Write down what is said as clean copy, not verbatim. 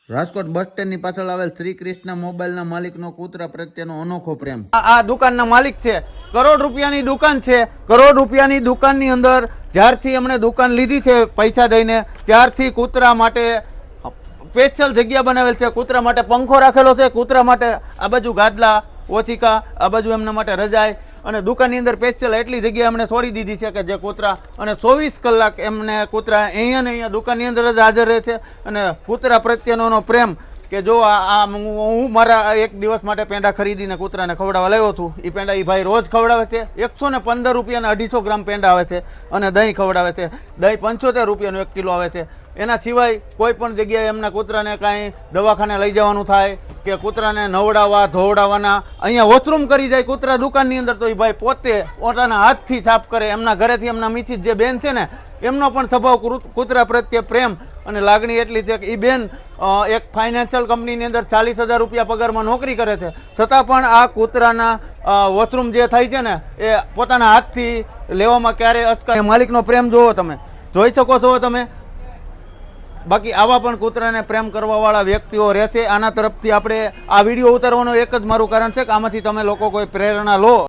રાજકોટ બસ સ્ટેન્ડની પાછળ આવેલ શ્રી કૃષ્ણ મોબાઈલના માલિકનો કૂતરા પ્રત્યેનો અનોખો પ્રેમ. આ દુકાનના માલિક છે, કરોડ રૂપિયાની દુકાન છે. કરોડ રૂપિયાની દુકાનની અંદર જ્યારથી એમણે દુકાન લીધી છે પૈસા દઈને, ત્યારથી કૂતરા માટે સ્પેશિયલ જગ્યા બનાવેલ છે. કૂતરા માટે પંખો રાખેલો છે, કૂતરા માટે આ બાજુ ગાદલા, ઓછીકા, આ બાજુ એમના માટે રજાઈ, અને દુકાનની અંદર સ્પેશિયલ એટલી જગ્યા એમણે છોડી દીધી છે કે જે કૂતરા, અને 24 કલાક એમને કૂતરા અહીંયા ને અહીંયા દુકાનની અંદર જ હાજર રહે છે. અને કૂતરા પ્રત્યેનો પ્રેમ કે જો આ હું મારા એક દિવસ માટે પેંડા ખરીદીને કૂતરાને ખવડાવવા લાવ્યો છું. એ પેંડા એ ભાઈ રોજ ખવડાવે છે. 115 રૂપિયાના 250 ગ્રામ પેંડા આવે છે, અને દહીં ખવડાવે છે. દહીં 75 રૂપિયાનું 1 કિલો આવે છે. એના સિવાય કોઈ પણ જગ્યાએ એમના કૂતરાને કાંઈ દવાખાને લઈ જવાનું થાય કે કૂતરાને નવડાવવા ધોવડાવવાના, અહીંયા વોશરૂમ કરી જાય કૂતરા દુકાનની અંદર, તો એ ભાઈ પોતે પોતાના હાથથી સાફ કરે. એમના ઘરેથી એમના મિસિસ જે બેન છે ને, એમનો પણ સ્વભાવ કૂતરા પ્રત્યે પ્રેમ અને લાગણી એટલી છે કે એ બેન એક ફાઇનાન્શિયલ કંપનીની અંદર 40,000 રૂપિયા પગારમાં નોકરી કરે છે, છતાં પણ આ કૂતરાના વોશરૂમ જે થાય છે ને એ પોતાના હાથથી લેવામાં ક્યારેય અચકાય. માલિકનો પ્રેમ જોવો, તમે જોઈ શકો છો તમે. બાકી આવા પણ કૂતરાને પ્રેમ કરવાવાળા વ્યક્તિઓ રહેશે. આના તરફથી આપણે આ વિડીયો ઉતારવાનું એક જ મારું કારણ છે કે આમાંથી તમે લોકો કોઈ પ્રેરણા લો.